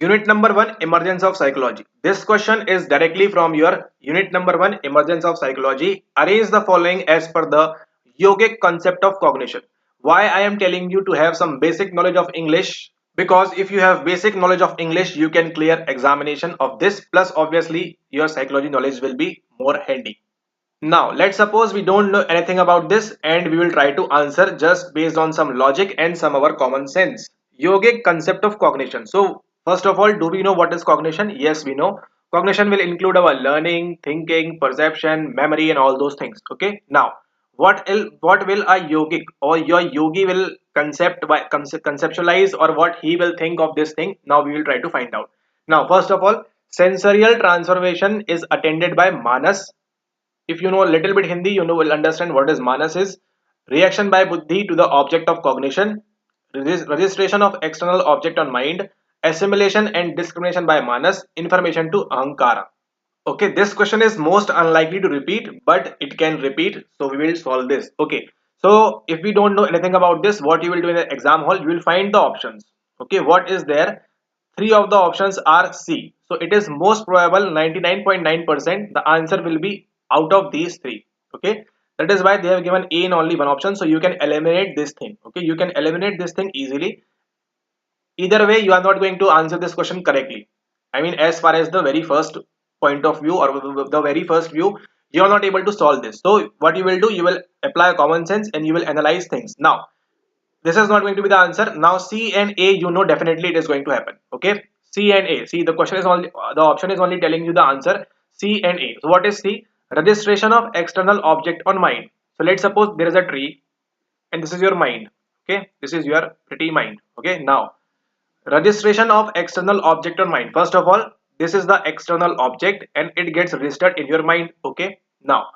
Unit number 1, emergence of psychology. This question is directly from your unit number 1, emergence of psychology. Arrange the following as per the yogic concept of cognition. Why I am telling you to have some basic knowledge of English? Because if you have basic knowledge of English, you can clear examination of this. Plus, obviously, your psychology knowledge will be more handy. Now, let's suppose we don't know anything about this and we will try to answer just based on some logic and some our common sense. Yogic concept of cognition. So, first of all, do we know what is cognition? Yes, we know. Cognition will include our learning, thinking, perception, memory, and all those things. Okay. Now, what will a yogic or your yogi will conceptualize or what he will think of this thing? Now we will try to find out. Now, first of all, sensorial transformation is attended by manas. If you know a little bit Hindi, you know will understand what is manas is. Reaction by buddhi to the object of cognition, registration of external object on mind, assimilation and discrimination by manas, information to ahankara. Okay, this question is most unlikely to repeat, but it can repeat, so we will solve this. Okay, so if we don't know anything about this, what you will do in the exam hall, you will find the options. Okay, what is there? Three of the options are C. So it is most probable 99.9% the answer will be out of these three. Okay, that is why they have given A in only one option, so you can eliminate this thing. Okay, you can eliminate this thing easily. Either way, you are not going to answer this question correctly. I mean, as far as the very first point of view or the very first view, you are not able to solve this. So what you will do, you will apply common sense and you will analyze things. Now, this is not going to be the answer. Now C and A, you know definitely it is going to happen. Okay, C and A. See, the question is only, the option is only telling you the answer C and A. So what is C? Registration of external object on mind. So let's suppose there is a tree and this is your mind. Okay, this is your pretty mind. Okay, now registration of external object on mind. First of all, this is the external object and it gets registered in your mind. Okay, now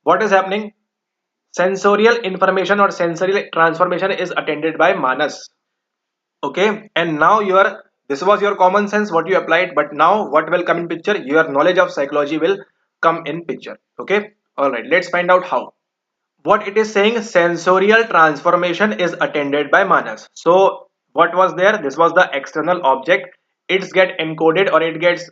what is happening? Sensorial information or sensory transformation is attended by manas. Okay, and now your this was your common sense what you applied, but now what will come in picture? Your knowledge of psychology will come in picture. Okay, all right, let's find out how. What it is saying, sensorial transformation is attended by manas. So what was there? This was the external object. It's get encoded or it gets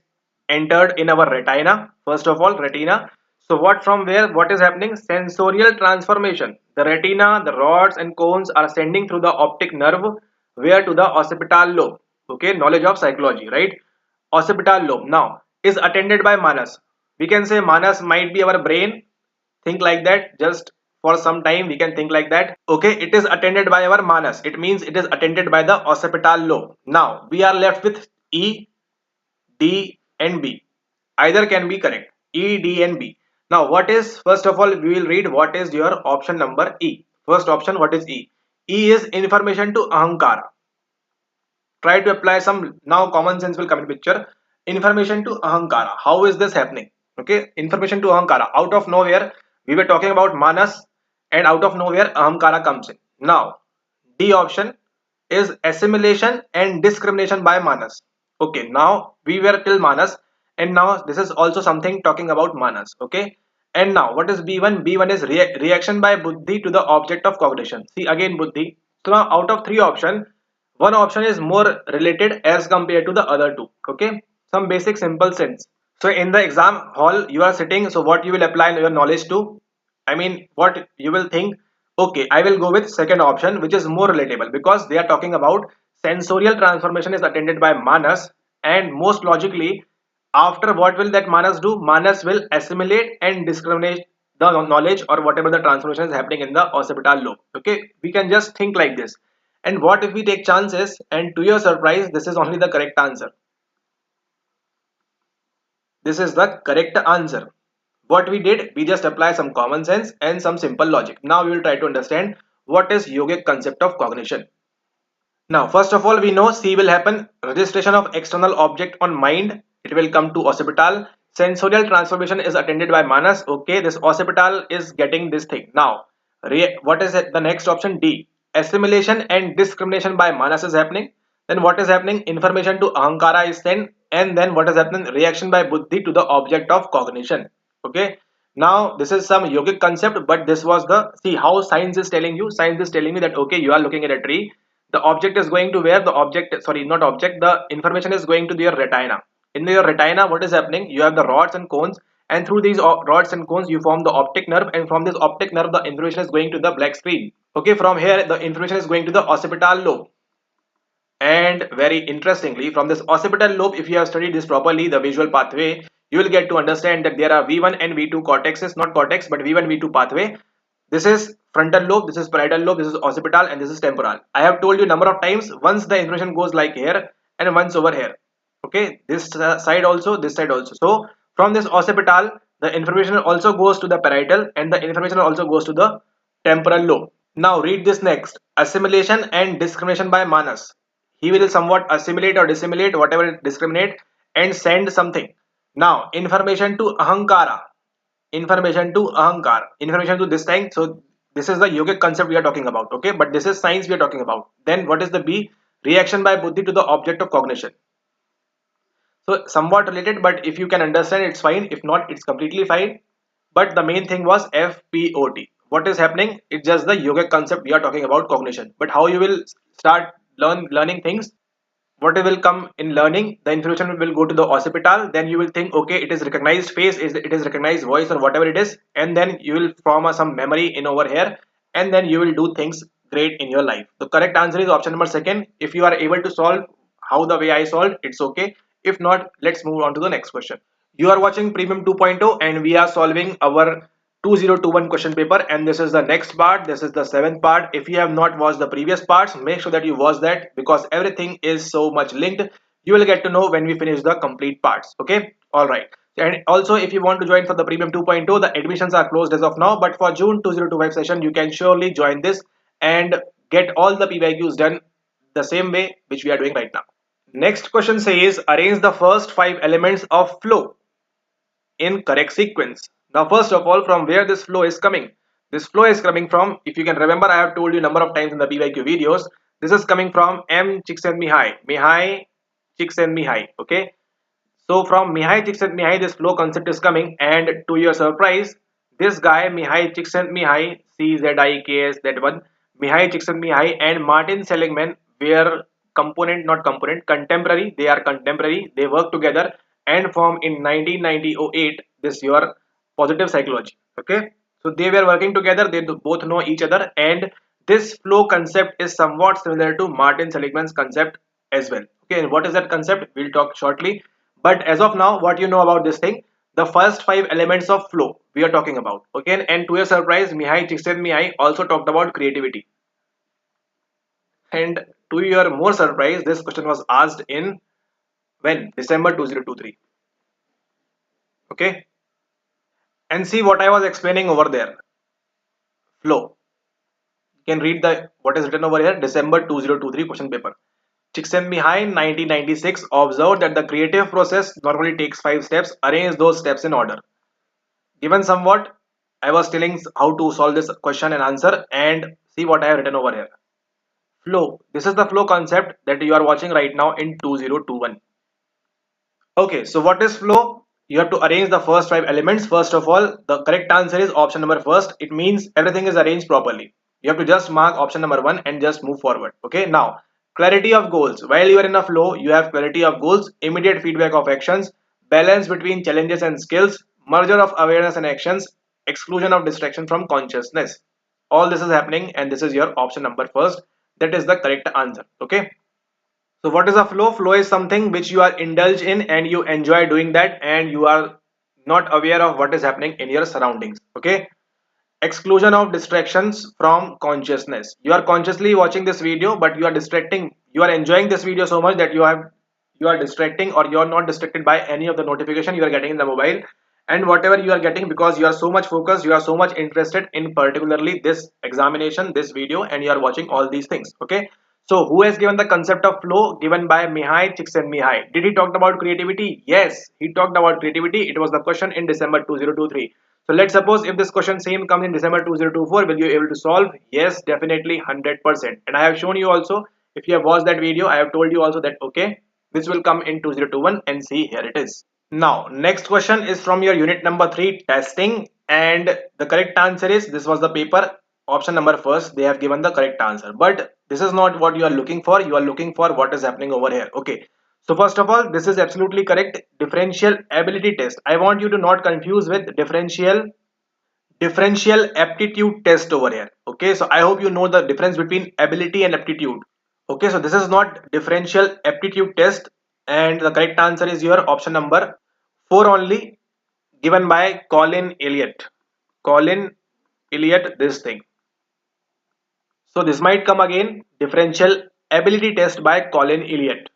entered in our retina. First of all, retina. So what from where, what is happening? Sensorial transformation. The retina, the rods and cones are sending through the optic nerve where to the occipital lobe. Okay, knowledge of psychology, right? Occipital lobe now is attended by manas. We can say manas might be our brain. Think like that. Just for some time we can think like that. Okay, it is attended by our manas. It means it is attended by the occipital lobe. Now we are left with E, D and B. Either can be correct. E, D and B. Now what is, first of all we will read what is your option number E. First option, what is E? E is information to ahankara. Try to apply some, now common sense will come in picture. Information to ahankara. How is this happening? Okay, information to ahankara. Out of nowhere we were talking about manas and out of nowhere ahankara comes in. Now D option is assimilation and discrimination by manas. Okay, now we were till manas and now this is also something talking about manas. Okay, and now what is B1? B1 is reaction by buddhi to the object of cognition. See again buddhi. So now out of three options, one option is more related as compared to the other two. Okay, some basic simple sense. So in the exam hall you are sitting, so what you will apply your knowledge to? I mean, what you will think? Okay, I will go with second option, which is more relatable because they are talking about sensorial transformation is attended by manas, and most logically, after what will that manas do? Manas will assimilate and discriminate the knowledge or whatever the transformation is happening in the occipital lobe. Okay, we can just think like this. And what if we take chances? And to your surprise, this is only the correct answer. This is the correct answer. What we did, we just apply some common sense and some simple logic. Now we will try to understand what is yogic concept of cognition. Now first of all we know C will happen, registration of external object on mind, it will come to occipital. Sensorial transformation is attended by manas. Okay, this occipital is getting this thing. Now what is it? The next option D, assimilation and discrimination by manas is happening. Then what is happening? Information to ahankara is sent, and then what is happening? Reaction by buddhi to the object of cognition. Okay, now this is some yogic concept, but this was the, see how science is telling you. Science is telling you that okay, you are looking at a tree. The object is going to where? The object, sorry, not object, the information is going to your retina. In your retina, what is happening? You have the rods and cones, and through these rods and cones you form the optic nerve, and from this optic nerve the information is going to the black screen. Okay, from here the information is going to the occipital lobe. And very interestingly, from this occipital lobe, if you have studied this properly, the visual pathway, you will get to understand that there are V1 and V2 cortexes, not cortex, but V1, V2 pathway. This is frontal lobe, this is parietal lobe, this is occipital, and this is temporal. I have told you number of times, once the information goes like here and once over here. Okay, this side also, this side also. So from this occipital, the information also goes to the parietal, and the information also goes to the temporal lobe. Now read this next. Assimilation and discrimination by Manas. He will somewhat assimilate or dissimulate, whatever discriminate, and send something. Now information to Ahankara. Information to Ahankar. Information to this thing. So this is the yogic concept we are talking about. Okay, but this is science we are talking about. Then what is the B? Reaction by Buddhi to the object of cognition. So somewhat related, but if you can understand, it's fine. If not, it's completely fine. But the main thing was FPOT. What is happening? It's just the yogic concept we are talking about cognition. But how you will start learning things? What will come in learning? The information will go to the occipital. Then you will think, okay, it is recognized face, it is recognized voice, or whatever it is, and then you will form some memory in over here, and then you will do things great in your life. The correct answer is option number second. If you are able to solve how the way I solved, it's okay. If not, let's move on to the next question. You are watching Premium 2.0 and we are solving our 2021 question paper, and this is the next part. This is the seventh part. If you have not watched the previous parts, make sure that you watch that, because everything is so much linked. You will get to know when we finish the complete parts. Okay, all right. And also, if you want to join for the Premium 2.0, the admissions are closed as of now, but for June 2025 session you can surely join this and get all the PYQs done the same way which we are doing right now. Next question says, arrange the first 5 elements of flow in correct sequence. Now first of all, from where this flow is coming? This flow is coming from, if you can remember, I have told you number of times in the PYQ videos, this is coming from M Csikszentmihalyi, Mihai Csikszentmihalyi. Okay, so from Mihai Csikszentmihalyi this flow concept is coming, and to your surprise, this guy Mihai Csikszentmihalyi, CZIKS, that one, Mihai Csikszentmihalyi and Martin Seligman were contemporary. They are contemporary. They work together and form in 1998 this your positive psychology. Okay, so they were working together. They both know each other, and this flow concept is somewhat similar to Martin Seligman's concept as well. Okay, and what is that concept? We'll talk shortly. But as of now, what you know about this thing, the first 5 elements of flow we are talking about. Okay, and to your surprise, Mihai Csikszentmihalyi also talked about creativity. And to your more surprise, this question was asked in when? December 2023. Okay, and see what I was explaining over there. Flow. You can read the what is written over here. December 2023 question paper. Csikszentmihalyi 1996 observed that the creative process normally takes 5 steps. Arrange those steps in order. Given somewhat, I was telling how to solve this question and answer, and see what I have written over here. Flow. This is the flow concept that you are watching right now in 2021. Okay, so what is flow? You have to arrange the first 5 elements. First of all, the correct answer is option number first. It means everything is arranged properly. You have to just mark option number 1 and just move forward. Okay, now clarity of goals. While you are in a flow, you have clarity of goals, immediate feedback of actions, balance between challenges and skills, merger of awareness and actions, exclusion of distraction from consciousness. All this is happening, and this is your option number first. That is the correct answer. Okay. So what is a flow? Flow is something which you are indulged in and you enjoy doing that, and you are not aware of what is happening in your surroundings. Okay. Exclusion of distractions from consciousness. You are consciously watching this video, but you are distracting. You are enjoying this video so much that you are distracting, or you are not distracted by any of the notification you are getting in the mobile, and whatever you are getting, because you are so much focused, you are so much interested in particularly this examination, this video, and you are watching all these things. Okay. So who has given the concept of flow? Given by Mihai Csikszentmihalyi. Did he talk about creativity? Yes, he talked about creativity. It was the question in December 2023. So let's suppose if this question same comes in December 2024, will you able to solve? Yes, definitely 100%. And I have shown you also, if you have watched that video, I have told you also that okay, this will come in 2021, and see, here it is. Now next question is from your unit number 3, testing, and the correct answer is, this was the paper option number first, they have given the correct answer, but this is not what you are looking for. You are looking for what is happening over here. Okay, so first of all, this is absolutely correct. Differential ability test, I want you to not confuse with differential aptitude test over here. Okay, so I hope you know the difference between ability and aptitude. Okay, so this is not differential aptitude test, and the correct answer is your option number 4 only, given by Colin Elliott. Colin Elliott, this thing. So this might come again, differential ability test by Colin Elliott.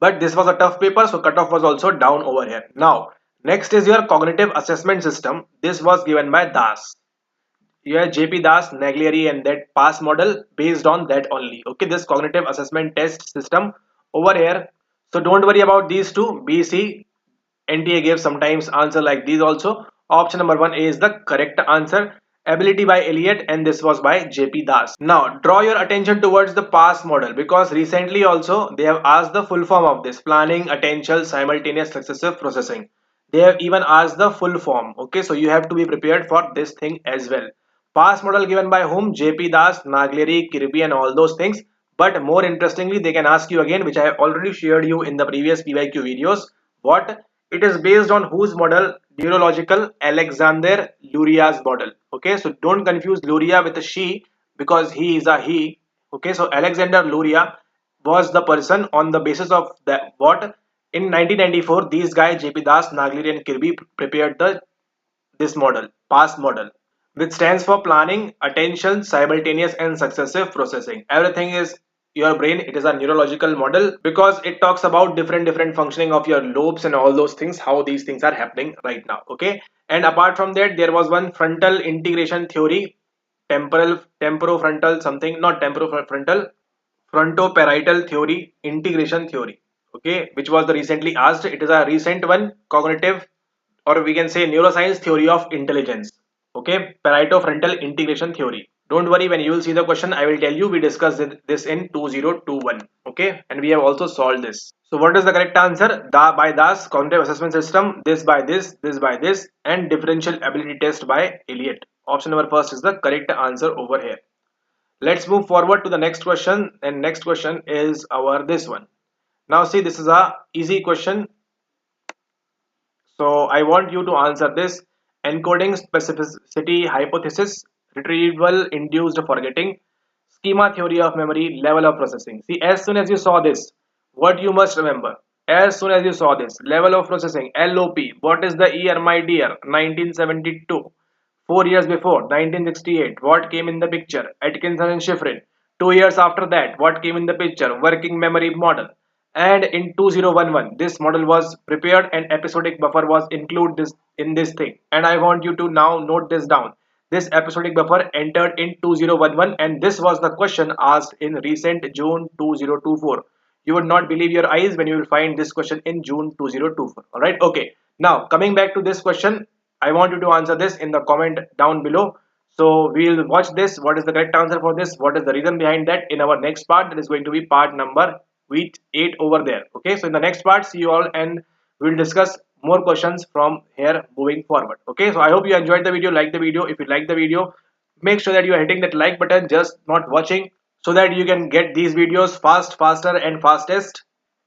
But this was a tough paper, so cutoff was also down over here. Now, next is your cognitive assessment system. This was given by Das. You have JP Das, Naglieri, and that pass model based on that only. Okay, this cognitive assessment test system over here. So don't worry about these two. B, C, NTA gave sometimes answer like these also. Option number 1 is the correct answer. Ability by Elliott, and this was by JP Das. Now draw your attention towards the PASS model, because recently also they have asked the full form of this: planning, attention, simultaneous successive processing. They have even asked the full form. Okay, so you have to be prepared for this thing as well. PASS model given by whom? JP Das, Naglieri, Kirby, and all those things. But more interestingly, they can ask you again, which I have already shared you in the previous PYQ videos. What? It is based on whose model? Neurological Alexander Luria's model. Okay, so don't confuse Luria with a she, because he is a he. Okay, so Alexander Luria was the person on the basis of that what in 1994 these guys JP Das, Naglieri, and Kirby prepared the this model, PASS model, which stands for planning, attention, simultaneous, and successive processing. Everything is your brain. It is a neurological model, because it talks about different functioning of your lobes and all those things, how these things are happening right now. Okay, and apart from that, there was one frontal integration theory, temporofrontal something, not temporofrontal, frontoparietal theory, integration theory. Okay, which was the recently asked. It is a recent one, cognitive, or we can say neuroscience theory of intelligence. Okay, parieto-frontal integration theory. Don't worry, when you will see the question, I will tell you we discussed this in 2021. Okay, and we have also solved this. So what is the correct answer? By Das, cognitive assessment system, this by this by this, and differential ability test by Elliott. Option number first is the correct answer over here. Let's move forward to the next question, and next question is our this one. Now see, this is a easy question, so I want you to answer this. Encoding specificity hypothesis, retrieval induced forgetting, schema theory of memory, level of processing. See, as soon as you saw this, what you must remember, as soon as you saw this, level of processing, LOP, what is the year, my dear? 1972. 4 years before, 1968, what came in the picture? Atkinson and Shiffrin. 2 years after that, what came in the picture? Working memory model. And in 2011, this model was prepared and episodic buffer was included in this thing. And I want you to now note this down. This episodic buffer entered in 2011, and this was the question asked in recent June 2024. You would not believe your eyes when you will find this question in June 2024. Alright, okay. Now coming back to this question, I want you to answer this in the comment down below. So we'll watch this. What is the correct answer for this? What is the reason behind that in our next part? That is going to be part number 8 over there. Okay, so in the next part, see you all, and we'll discuss more questions from here moving forward. Okay, so I hope you enjoyed the video, like the video. If you like the video, make sure that you are hitting that like button, just not watching, so that you can get these videos faster and fastest,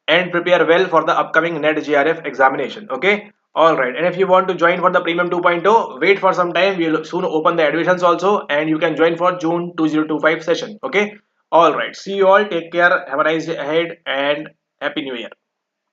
and prepare well for the upcoming NET GRF examination. Okay, all right. And if you want to join for the premium 2.0, wait for some time. We'll soon open the admissions also, and you can join for June 2025 session. Okay, all right. See you all. Take care. Have a nice day ahead, and Happy New Year.